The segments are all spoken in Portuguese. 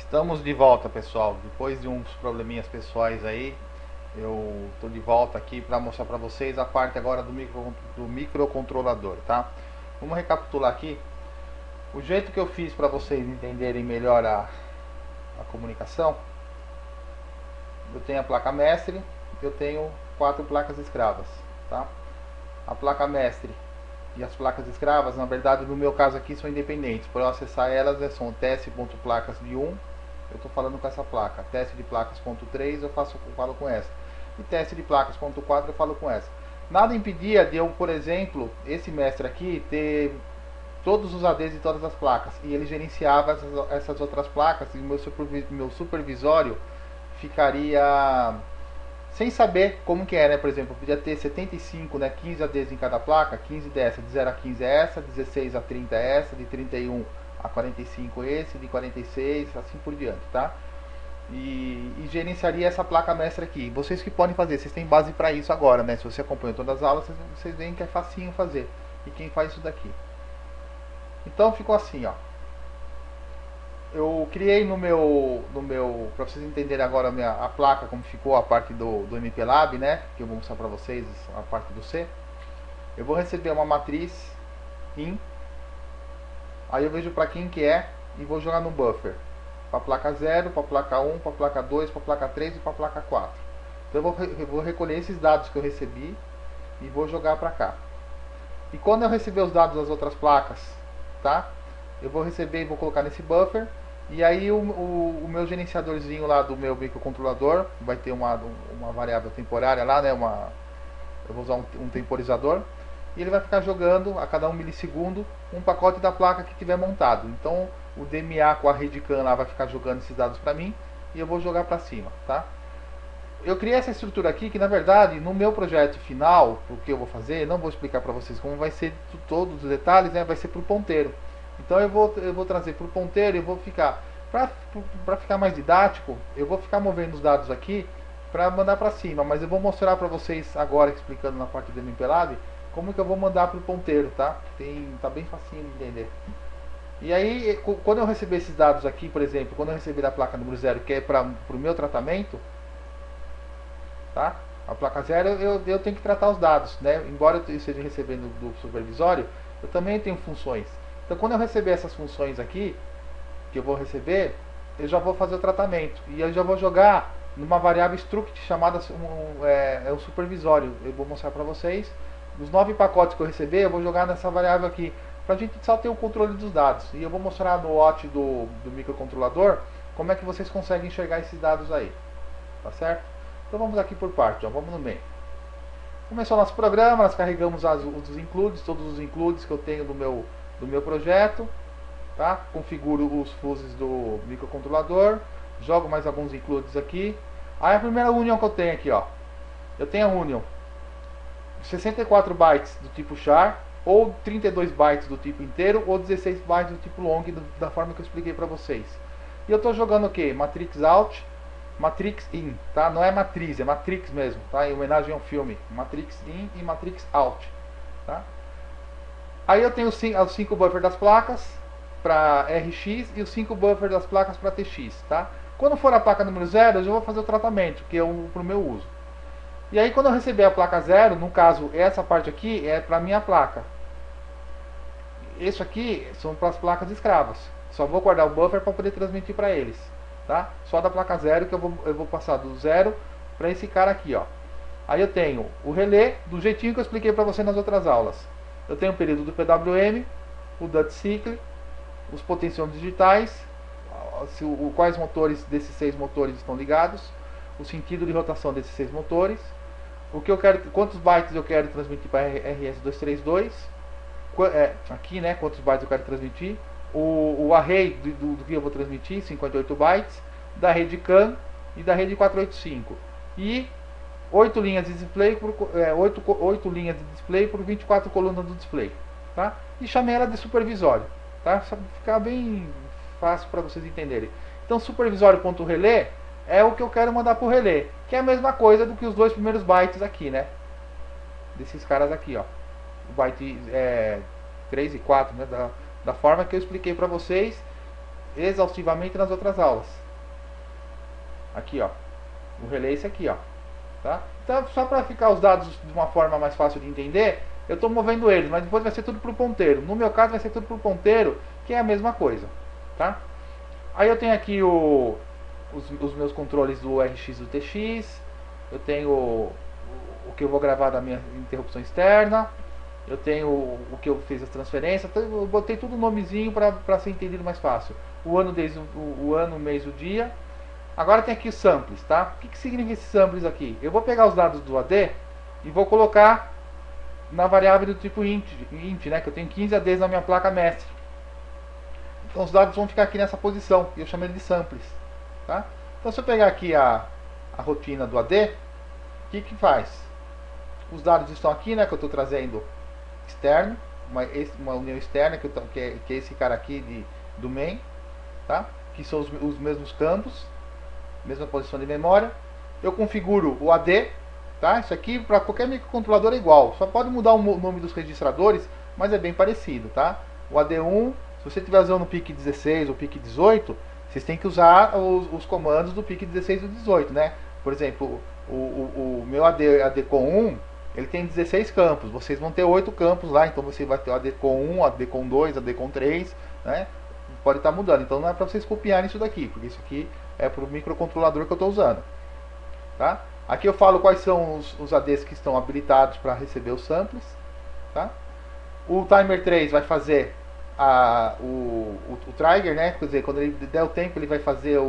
Estamos de volta, pessoal. Depois de uns probleminhas pessoais aí, eu estou de volta aqui para mostrar para vocês a parte agora do microcontrolador, tá? Vamos recapitular aqui. O jeito que eu fiz para vocês entenderem melhor a comunicação. Eu tenho a placa mestre, eu tenho 4 placas escravas, tá? A placa mestre e as placas escravas, na verdade, no meu caso aqui, são independentes. Para eu acessar elas, são teste.placas de 1. Eu estou falando com essa placa. Teste de placas.3 eu falo com essa. E teste de placas.4 eu falo com essa. Nada impedia de eu, por exemplo, esse mestre aqui, ter todos os ADs de todas as placas. E ele gerenciava essas outras placas. E meu supervisório ficaria sem saber como que é, né? Por exemplo, eu podia ter 75, né? 15 ADs em cada placa. 15 dessa, de 0 a 15 é essa. 16 a 30 é essa. De 31 a 45 esse, de 46, assim por diante, tá? E gerenciaria essa placa mestra aqui. Vocês que podem fazer, vocês têm base para isso agora, né? Se você acompanha todas as aulas, vocês veem que é facinho fazer. E quem faz isso daqui? Então ficou assim, ó. Eu criei no meu para vocês entenderem agora a placa, como ficou a parte do MPLAB, né? Que eu vou mostrar para vocês a parte do C. Eu vou receber uma matriz IN. Aí eu vejo para quem que é e vou jogar no buffer. Para a placa 0, para a placa 1, para a placa 2, para a placa 3 e para a placa 4. Então eu vou recolher esses dados que eu recebi e vou jogar para cá. E quando eu receber os dados das outras placas, tá? Eu vou receber e vou colocar nesse buffer. E aí o meu gerenciadorzinho lá do meu microcontrolador vai ter uma variável temporária lá, né? Eu vou usar um temporizador. E ele vai ficar jogando a cada 1 milissegundo um pacote da placa que tiver montado. Então o DMA com a rede CAN lá vai ficar jogando esses dados para mim e eu vou jogar para cima, tá? Eu criei essa estrutura aqui que na verdade no meu projeto final, o que eu vou fazer, não vou explicar para vocês como vai ser todos os detalhes, né? Vai ser para o ponteiro. Então eu vou trazer para o ponteiro e vou ficar, para ficar mais didático, eu vou ficar movendo os dados aqui para mandar para cima, mas eu vou mostrar para vocês agora, explicando na parte do MPLAB, como que eu vou mandar para o ponteiro, tá? Tá bem facinho de entender. E aí, quando eu receber esses dados aqui, por exemplo, quando eu receber a placa número 0, que é para o meu tratamento, tá? A placa 0 eu tenho que tratar os dados, né? Embora eu esteja recebendo do supervisório, eu também tenho funções. Então, quando eu receber essas funções aqui, que eu vou receber, eu já vou fazer o tratamento. E eu já vou jogar numa variável struct chamada um supervisório. Eu vou mostrar para vocês. Os 9 pacotes que eu receber, eu vou jogar nessa variável aqui, para a gente só ter o controle dos dados. E eu vou mostrar no watch do microcontrolador como é que vocês conseguem enxergar esses dados aí. Tá certo? Então vamos aqui por parte, ó, vamos no meio. Começou o nosso programa, nós carregamos os includes, todos os includes que eu tenho do meu projeto. Tá? Configuro os fuses do microcontrolador, jogo mais alguns includes aqui. Aí a primeira union que eu tenho aqui, ó. Eu tenho a union 64 bytes do tipo char, ou 32 bytes do tipo inteiro, ou 16 bytes do tipo long, da forma que eu expliquei para vocês. E eu estou jogando o que? Matrix out, Matrix in, tá? Não é matriz, é Matrix mesmo, tá? Em homenagem ao filme, Matrix in e Matrix out, tá? Aí eu tenho os 5 buffers das placas para RX e os 5 buffers das placas para TX, tá? Quando for a placa número 0, eu já vou fazer o tratamento, que é para o meu uso. E aí quando eu receber a placa 0, no caso essa parte aqui é para minha placa. Isso aqui são para as placas escravas. Só vou guardar o buffer para poder transmitir para eles, tá? Só da placa 0 que eu vou passar do 0 para esse cara aqui, ó. Aí eu tenho o relé do jeitinho que eu expliquei para você nas outras aulas. Eu tenho o período do PWM, o Duty Cycle, os potenciômetros digitais, quais motores desses 6 motores estão ligados, o sentido de rotação desses 6 motores, o que eu quero, quantos bytes eu quero transmitir para RS232, aqui, né, quantos bytes eu quero transmitir, o array do que eu vou transmitir, 58 bytes, da rede CAN e da rede 485, e 8 linhas de display 8 linhas de display por 24 colunas do display, tá? E chamei ela de supervisório, tá? Só ficar bem fácil para vocês entenderem. Então supervisório.relé é o que eu quero mandar para o relé, que é a mesma coisa do que os 2 primeiros bytes aqui, né? Desses caras aqui, ó. O byte 3 e 4, né? Da forma que eu expliquei para vocês. exaustivamente nas outras aulas. Aqui, ó. O relé é esse aqui, ó. Tá? Então, só para ficar os dados de uma forma mais fácil de entender, eu estou movendo eles, mas depois vai ser tudo para o ponteiro. No meu caso vai ser tudo para o ponteiro, que é a mesma coisa. Tá? Aí eu tenho aqui os meus controles do RX e do TX. Eu tenho o que eu vou gravar da minha interrupção externa. Eu tenho o que eu fiz as transferências. Então eu botei tudo nomezinho para ser entendido mais fácil. O ano, o mês, o dia. Agora tem aqui os samples, tá? O que significa esses samples aqui? Eu vou pegar os dados do AD e vou colocar na variável do tipo int, né? Que eu tenho 15 ADs na minha placa mestre. Então os dados vão ficar aqui nessa posição e eu chamo ele de samples, tá? Então se eu pegar aqui a rotina do AD, o que faz? Os dados estão aqui, né? Que eu estou trazendo externo, uma união externa que é esse cara aqui do main, tá? Que são os mesmos campos. Mesma posição de memória. Eu configuro o AD, tá? Isso aqui para qualquer microcontrolador é igual. Só pode mudar o nome dos registradores, mas é bem parecido, tá? O AD1, se você estiver usando o PIC 16 ou PIC 18, vocês têm que usar os comandos do PIC 16 ou 18, né? Por exemplo, o meu AD com 1, ele tem 16 campos. Vocês vão ter 8 campos lá, então você vai ter o AD com 1, AD com 2, AD com 3, né? Pode estar mudando. Então não é para vocês copiarem isso daqui, porque isso aqui é para o microcontrolador que eu estou usando, tá? Aqui eu falo quais são os ADs que estão habilitados para receber os samples, tá? O timer 3 vai fazer o trigger, né? Quer dizer, quando ele der o tempo, ele vai fazer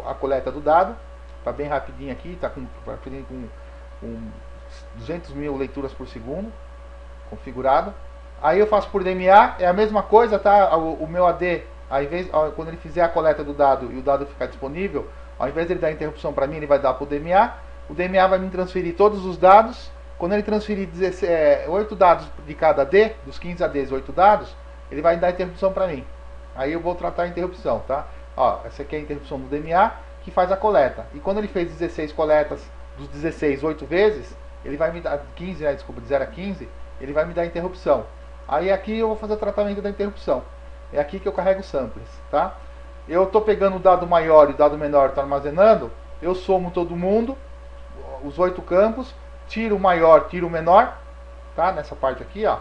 a coleta do dado. Tá bem rapidinho aqui, tá com 200 mil leituras por segundo configurado. Aí eu faço por DMA, é a mesma coisa, tá? O meu AD, quando ele fizer a coleta do dado e o dado ficar disponível, ao invés de ele dar interrupção para mim, ele vai dar para o DMA. O DMA vai me transferir todos os dados. Quando ele transferir 8 dados de cada AD, dos 15 ADs, 8 dados, ele vai dar interrupção para mim. Aí eu vou tratar a interrupção, tá? Ó, essa aqui é a interrupção do DMA, que faz a coleta. E quando ele fez 16 coletas, dos 16, 8 vezes, ele vai me dar 15, né, desculpa, de 0 a 15, ele vai me dar interrupção. Aí aqui eu vou fazer o tratamento da interrupção. É aqui que eu carrego samples, tá? Eu estou pegando o dado maior e o dado menor, estou armazenando. Eu somo todo mundo, os 8 campos, tiro o maior, tiro o menor, tá? Nessa parte aqui, ó.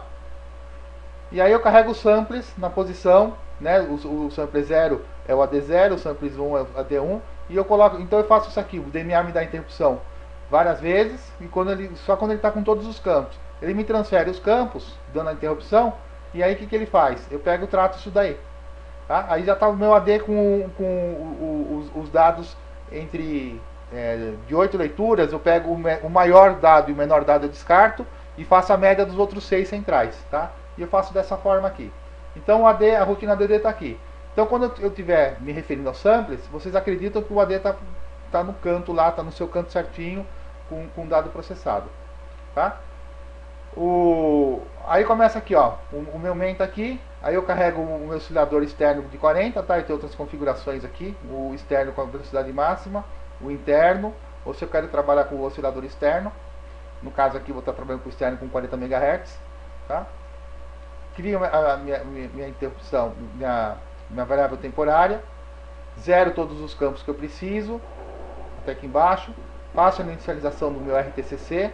E aí eu carrego os samples na posição, né? O sample 0 é o AD0, o sample 1 é o AD1. E eu coloco, então eu faço isso aqui, o DMA me dá interrupção várias vezes, e só quando ele está com todos os campos. Ele me transfere os campos, dando a interrupção, e aí o que ele faz? Eu pego e trato isso daí. Tá? Aí já está o meu AD com os dados de 8 leituras, eu pego o maior dado e o menor dado eu descarto, e faço a média dos outros 6 centrais. Tá? E eu faço dessa forma aqui. Então a rotina ADD está aqui. Então quando eu estiver me referindo aos samples, vocês acreditam que o AD está no canto lá, está no seu canto certinho, com o dado processado. Tá? Aí começa aqui, ó, o meu main tá aqui, aí eu carrego o meu oscilador externo de 40, tá? E tem outras configurações aqui, o externo com a velocidade máxima, o interno, ou se eu quero trabalhar com o oscilador externo, no caso aqui eu vou estar trabalhando com o externo com 40 MHz, tá? Crio a minha interrupção, minha variável temporária, zero todos os campos que eu preciso, até aqui embaixo, faço a inicialização do meu RTCC,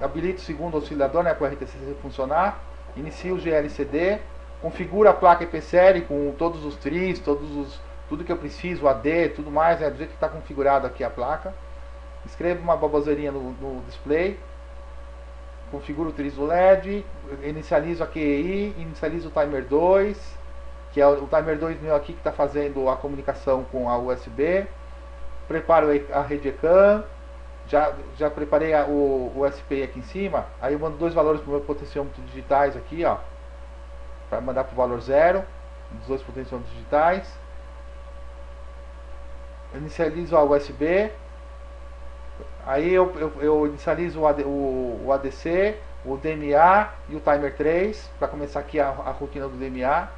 habilito o segundo oscilador, né, para o RTCC funcionar, inicio o GLCD, configuro a placa IP-série com todos os tris, tudo que eu preciso, AD, tudo mais, do jeito que está configurado aqui a placa, escrevo uma baboseirinha no display, configuro o tris do LED, inicializo a QEI, inicializo o timer 2, que é o timer 2 meu aqui que está fazendo a comunicação com a USB, preparo a rede ECAM, já preparei o SPI aqui em cima, aí eu mando 2 valores para o meu potenciômetro digitais aqui, ó, para mandar para o valor 0, dos 2 potenciômetros digitais, eu inicializo a USB, aí eu inicializo o ADC, o DMA e o timer 3, para começar aqui a rotina do DMA,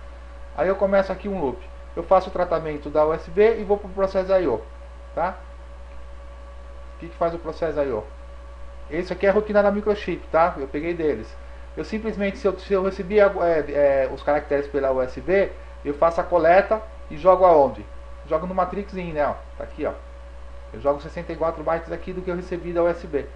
aí eu começo aqui um loop, eu faço o tratamento da USB e vou para o processo I/O, tá? O que faz o processo I/O? Esse aqui é a rotina da microchip, tá? Eu peguei deles. Eu simplesmente, se eu recebi os caracteres pela USB, eu faço a coleta e jogo aonde? Jogo no Matrix In, né? Ó, tá aqui, ó. Eu jogo 64 bytes aqui do que eu recebi da USB.